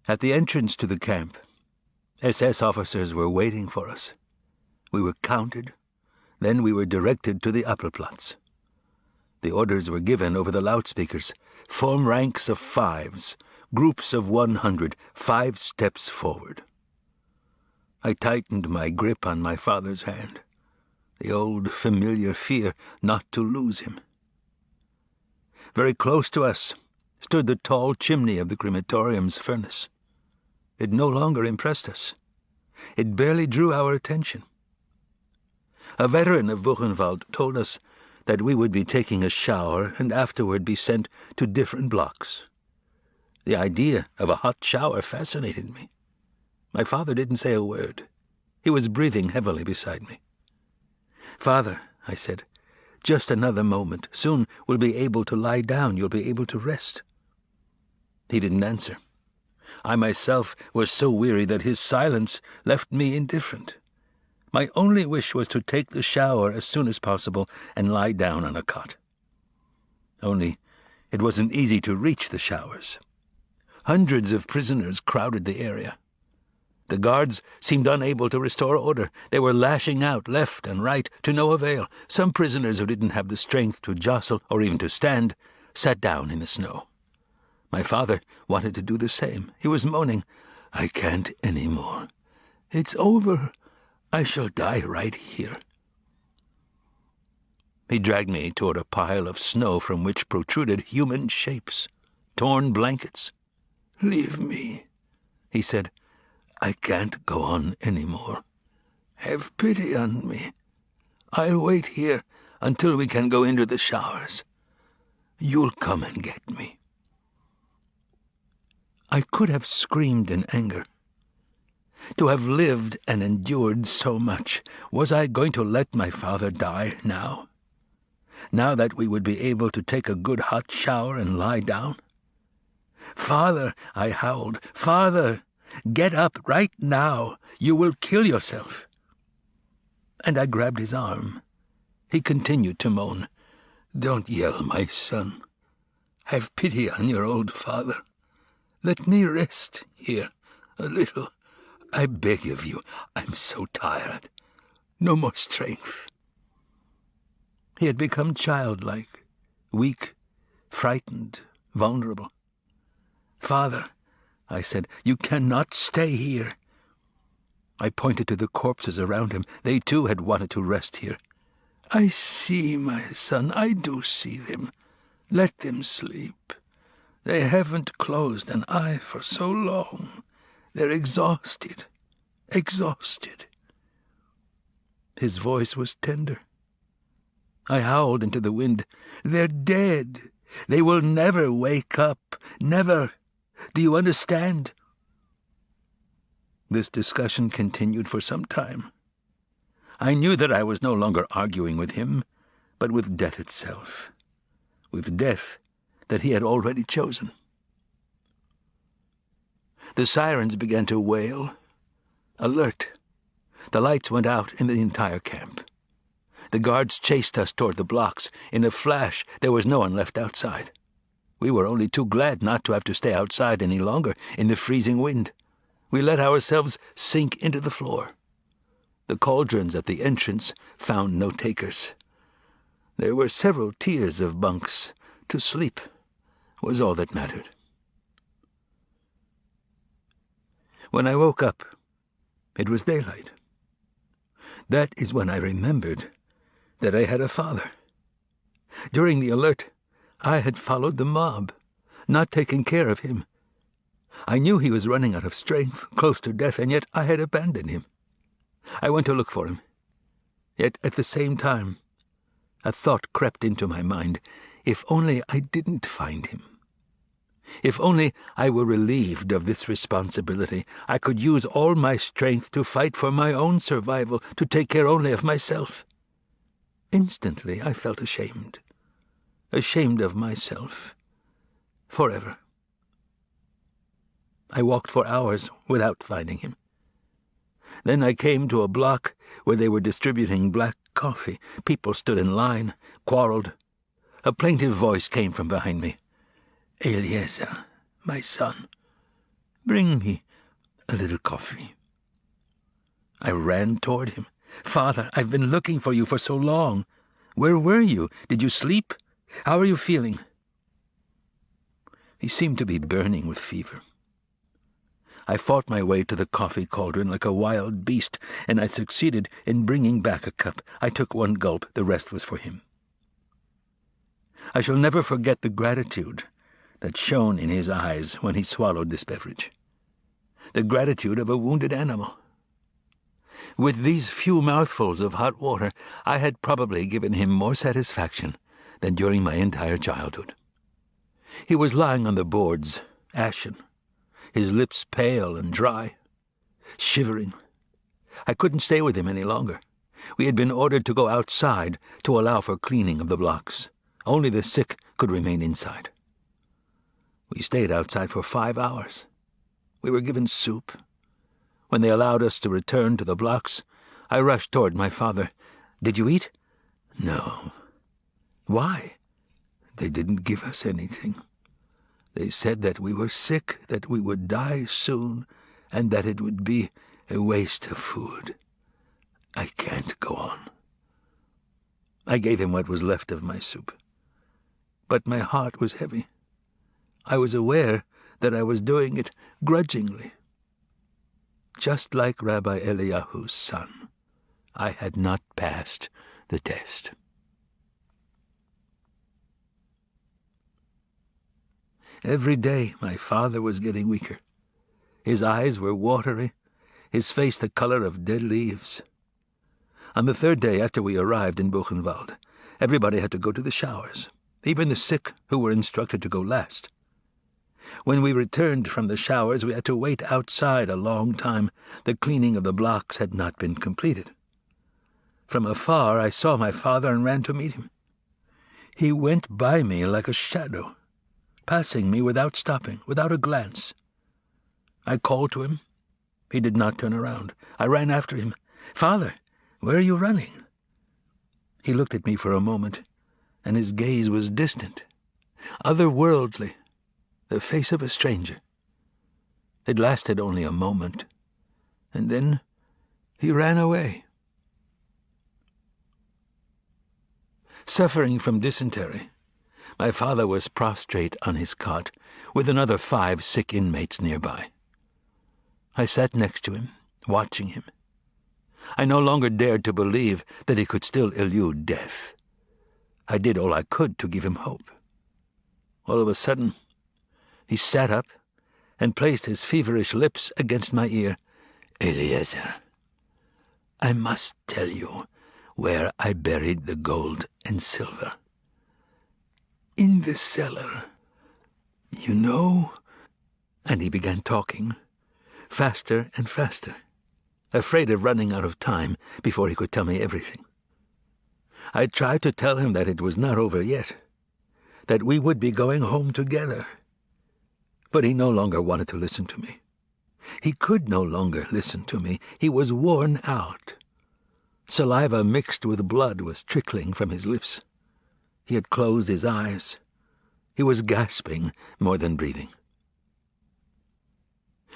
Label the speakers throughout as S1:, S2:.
S1: At the entrance to the camp, SS officers were waiting for us. We were counted, then we were directed to the Appelplatz. The orders were given over the loudspeakers. Form ranks of 5s, groups of 100, 5 steps forward. I tightened my grip on my father's hand, the old familiar fear not to lose him. Very close to us stood the tall chimney of the crematorium's furnace. It no longer impressed us. It barely drew our attention. A veteran of Buchenwald told us that we would be taking a shower and afterward be sent to different blocks. The idea of a hot shower fascinated me. My father didn't say a word. He was breathing heavily beside me. "Father," I said, "just another moment. Soon we'll be able to lie down. You'll be able to rest." He didn't answer. I myself was so weary that his silence left me indifferent. My only wish was to take the shower as soon as possible and lie down on a cot. Only it wasn't easy to reach the showers. Hundreds of prisoners crowded the area. The guards seemed unable to restore order. They were lashing out left and right to no avail. Some prisoners who didn't have the strength to jostle or even to stand sat down in the snow. My father wanted to do the same. He was moaning, "I can't any more. It's over. I shall die right here." He dragged me toward a pile of snow from which protruded human shapes, torn blankets. "Leave me," he said. "I can't go on any more. Have pity on me. I'll wait here until we can go into the showers. You'll come and get me." I could have screamed in anger. To have lived and endured so much, was I going to let my father die now? Now that we would be able to take a good hot shower and lie down? "Father," I howled, "Father, get up right now. You will kill yourself." And I grabbed his arm. He continued to moan, "Don't yell, my son. Have pity on your old father. Let me rest here a little. I beg of you. I'm so tired. No more strength." He had become childlike, weak, frightened, vulnerable. "Father," I said, "you cannot stay here." I pointed to the corpses around him. They too had wanted to rest here. "I see, my son, I do see them. Let them sleep. They haven't closed an eye for so long. They're exhausted, exhausted." His voice was tender. I howled into the wind, "They're dead. They will never wake up. Never. Do you understand?" This discussion continued for some time. I knew that I was no longer arguing with him, but with death itself, with death that he had already chosen. The sirens began to wail. Alert. The lights went out in the entire camp. The guards chased us toward the blocks. In a flash, there was no one left outside. We were only too glad not to have to stay outside any longer in the freezing wind. We let ourselves sink into the floor. The cauldrons at the entrance found no takers. There were several tiers of bunks. To sleep was all that mattered. When I woke up, it was daylight. That is when I remembered that I had a father. During the alert, I had followed the mob, not taken care of him. I knew he was running out of strength, close to death, and yet I had abandoned him. I went to look for him. Yet at the same time, a thought crept into my mind. If only I didn't find him. If only I were relieved of this responsibility, I could use all my strength to fight for my own survival, to take care only of myself. Instantly I felt ashamed. Ashamed of myself. Forever. I walked for hours without finding him. Then I came to a block where they were distributing black coffee. People stood in line, quarreled. A plaintive voice came from behind me. "Eliezer, my son, Bring me a little coffee." I ran toward him. "Father, I've been looking for you for so long. Where were you? Did you sleep? How are you feeling?" He seemed to be burning with fever. I fought my way to the coffee cauldron like a wild beast, and I succeeded in bringing back a cup. I took one gulp, the rest was for him. I shall never forget the gratitude that shone in his eyes when he swallowed this beverage. The gratitude of a wounded animal. With these few mouthfuls of hot water, I had probably given him more satisfaction than during my entire childhood. He was lying on the boards, ashen, his lips pale and dry, shivering. I couldn't stay with him any longer. We had been ordered to go outside to allow for cleaning of the blocks. Only the sick could remain inside. We stayed outside for 5 hours. We were given soup. When they allowed us to return to the blocks, I rushed toward my father. "Did you eat?" "No." "Why?" "They didn't give us anything. They said that we were sick, that we would die soon, and that it would be a waste of food. I can't go on." I gave him what was left of my soup. But my heart was heavy. I was aware that I was doing it grudgingly. Just like Rabbi Eliyahu's son, I had not passed the test. Every day my father was getting weaker. His eyes were watery, his face the color of dead leaves. On the 3rd day after we arrived in Buchenwald, everybody had to go to the showers, even the sick who were instructed to go last. When we returned from the showers, we had to wait outside a long time. The cleaning of the blocks had not been completed. From afar, I saw my father and ran to meet him. He went by me like a shadow, passing me without stopping, without a glance. I called to him. He did not turn around. I ran after him. "Father, where are you running?" He looked at me for a moment, and his gaze was distant, otherworldly, the face of a stranger. It lasted only a moment, and then he ran away. Suffering from dysentery, my father was prostrate on his cot, with another 5 sick inmates nearby. I sat next to him, watching him. I no longer dared to believe that he could still elude death. I did all I could to give him hope. All of a sudden, he sat up and placed his feverish lips against my ear. "Eliezer, I must tell you where I buried the gold and silver. In the cellar. You know?" And he began talking, faster and faster, afraid of running out of time before he could tell me everything. I tried to tell him that it was not over yet, that we would be going home together. But he no longer wanted to listen to me. He could no longer listen to me. He was worn out. Saliva mixed with blood was trickling from his lips. He had closed his eyes. He was gasping more than breathing.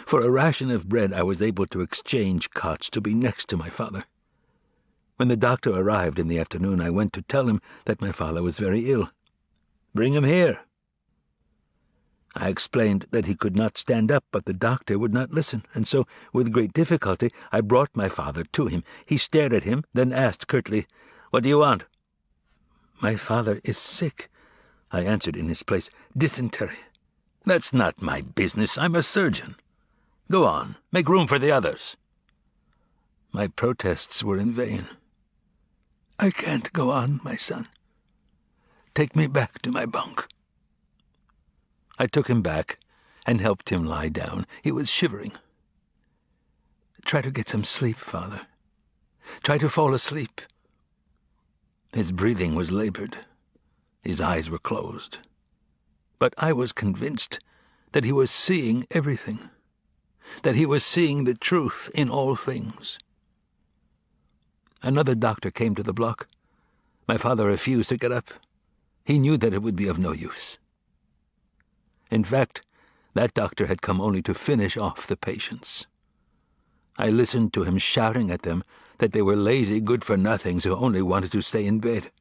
S1: For a ration of bread, I was able to exchange cots to be next to my father. When the doctor arrived in the afternoon, I went to tell him that my father was very ill. "Bring him here." I explained that he could not stand up, but the doctor would not listen, and so, with great difficulty, I brought my father to him. He stared at him, then asked curtly, "What do you want?" "My father is sick," I answered in his place. "Dysentery." "That's not my business. I'm a surgeon. Go on. Make room for the others." My protests were in vain. "I can't go on, my son. Take me back to my bunk." I took him back and helped him lie down. He was shivering. "Try to get some sleep, Father. Try to fall asleep." His breathing was labored. His eyes were closed. But I was convinced that he was seeing everything, that he was seeing the truth in all things. Another doctor came to the block. My father refused to get up. He knew that it would be of no use. In fact, That doctor had come only to finish off the patients. I listened to him shouting at them that they were lazy good-for-nothings who only wanted to stay in bed.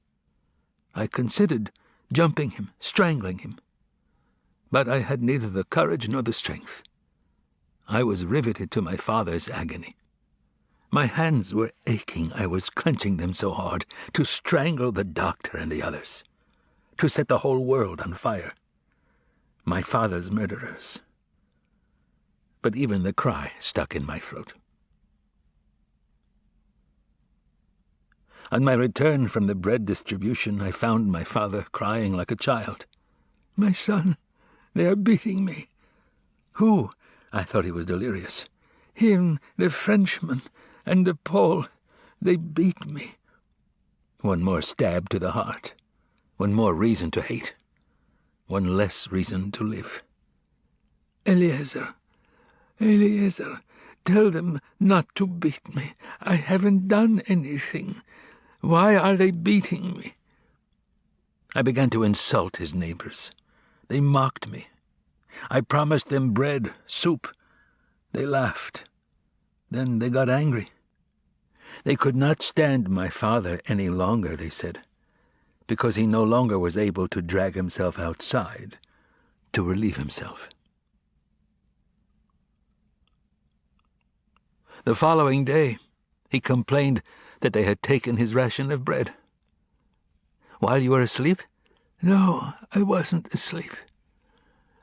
S1: I considered jumping him, strangling him. But I had neither the courage nor the strength. I was riveted to my father's agony. My hands were aching. I was clenching them so hard to strangle the doctor and the others, to set the whole world on fire. My father's murderers. But even the cry stuck in my throat. On my return from the bread distribution, I found my father crying like a child. "My son, they are beating me." "Who?" I thought he was delirious. "Him, the Frenchman, and the Pole. They beat me." One more stab to the heart. One more reason to hate. One less reason to live. "Eliezer, tell them not to beat me. I haven't done anything. Why are they beating me?" I began to insult his neighbors. They mocked me. I promised them bread, soup. They laughed. Then they got angry. They could not stand my father any longer, they said, because he no longer was able to drag himself outside to relieve himself. The following day, he complained that they had taken his ration of bread. "While you were asleep?" "No, I wasn't asleep.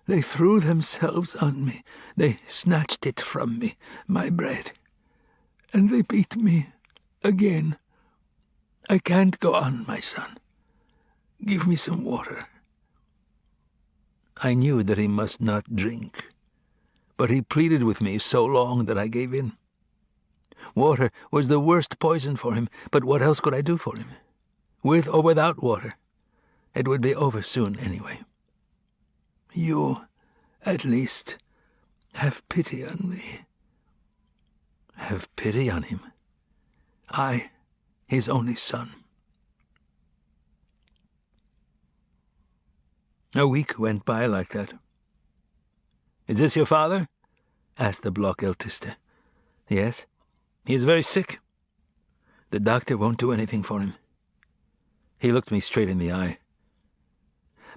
S1: They threw themselves on me. They snatched it from me, my bread. And they beat me again. I can't go on, my son. Give me some water." I knew that he must not drink, but he pleaded with me so long that I gave in. Water was the worst poison for him, but what else could I do for him? With or without water, it would be over soon anyway. "You, at least, have pity on me." Have pity on him? I, his only son. A week went by like that. "Is this your father?" asked the Blockälteste. "Yes. He is very sick. The doctor won't do anything for him." He looked me straight in the eye.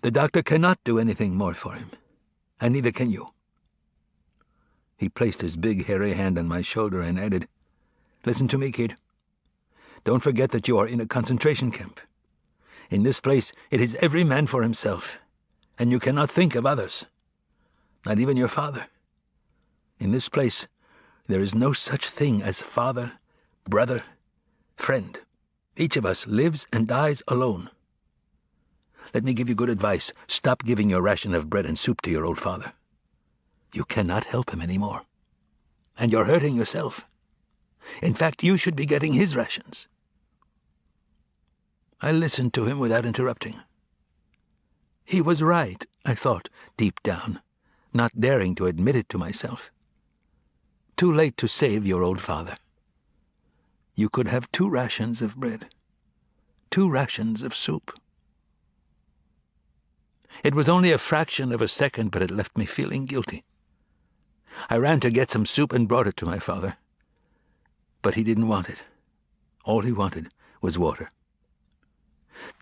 S1: "The doctor cannot do anything more for him, and neither can you." He placed his big hairy hand on my shoulder and added, "Listen to me, kid. Don't forget that you are in a concentration camp. In this place it is every man for himself, and you cannot think of others, not even your father. In this place there is no such thing as father, brother, friend. Each of us lives and dies alone. Let me give you good advice. Stop giving your ration of bread and soup to your old father. You cannot help him any more. And you're hurting yourself. In fact, you should be getting his rations." I listened to him without interrupting. He was right, I thought, deep down, not daring to admit it to myself. Too late to save your old father. You could have 2 rations of bread, 2 rations of soup. It was only a fraction of a second, but it left me feeling guilty. I ran to get some soup and brought it to my father. But he didn't want it. All he wanted was water.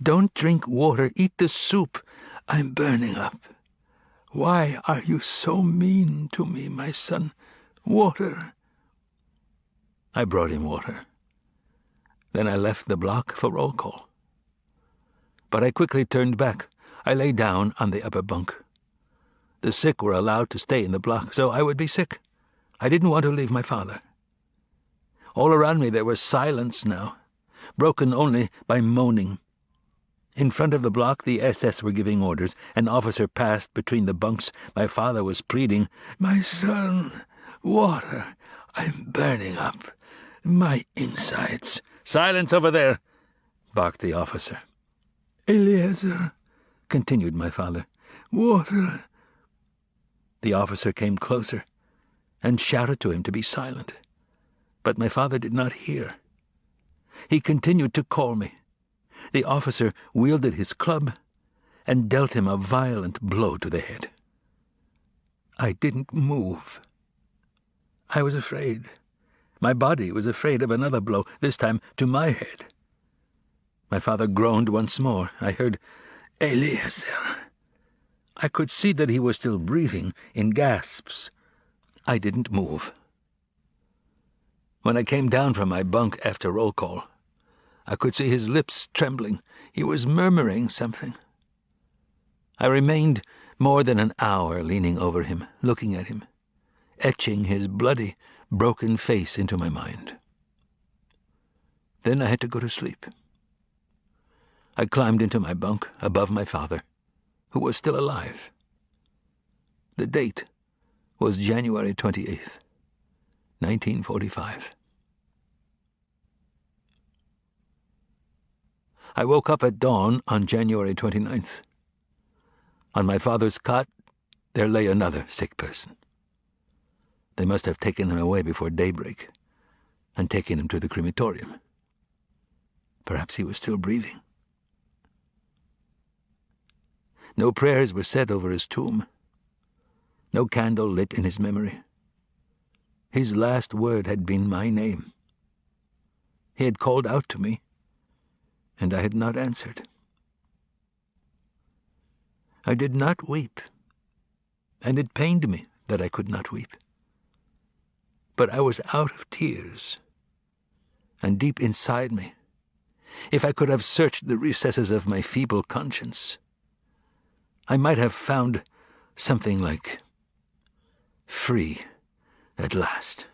S1: "Don't drink water, eat the soup. I'm burning up. Why are you so mean to me, my son? Water." I brought him water. Then I left the block for roll call. But I quickly turned back. I lay down on the upper bunk. The sick were allowed to stay in the block, so I would be sick. I didn't want to leave my father. All around me there was silence now, broken only by moaning. In front of the block the SS were giving orders. An officer passed between the bunks. My father was pleading, "My son, water. I'm burning up. My insides." "Silence over there," barked the officer. "Eliezer," continued my father, "water." The officer came closer and shouted to him to be silent. But my father did not hear. He continued to call me. The officer wielded his club and dealt him a violent blow to the head. I didn't move. I was afraid. My body was afraid of another blow, this time to my head. My father groaned once more. I heard, "Eliezer." I could see that he was still breathing in gasps. I didn't move. When I came down from my bunk after roll call, I could see his lips trembling. He was murmuring something. I remained more than an hour leaning over him, looking at him, etching his bloody, broken face into my mind. Then I had to go to sleep. I climbed into my bunk above my father, who was still alive. The date was January 28th, 1945. I woke up at dawn on January 29th. On my father's cot, there lay another sick person. They must have taken him away before daybreak and taken him to the crematorium. Perhaps he was still breathing. No prayers were said over his tomb. No candle lit in his memory. His last word had been my name. He had called out to me, and I had not answered. I did not weep, and it pained me that I could not weep. But I was out of tears, and deep inside me, if I could have searched the recesses of my feeble conscience, I might have found something like free at last.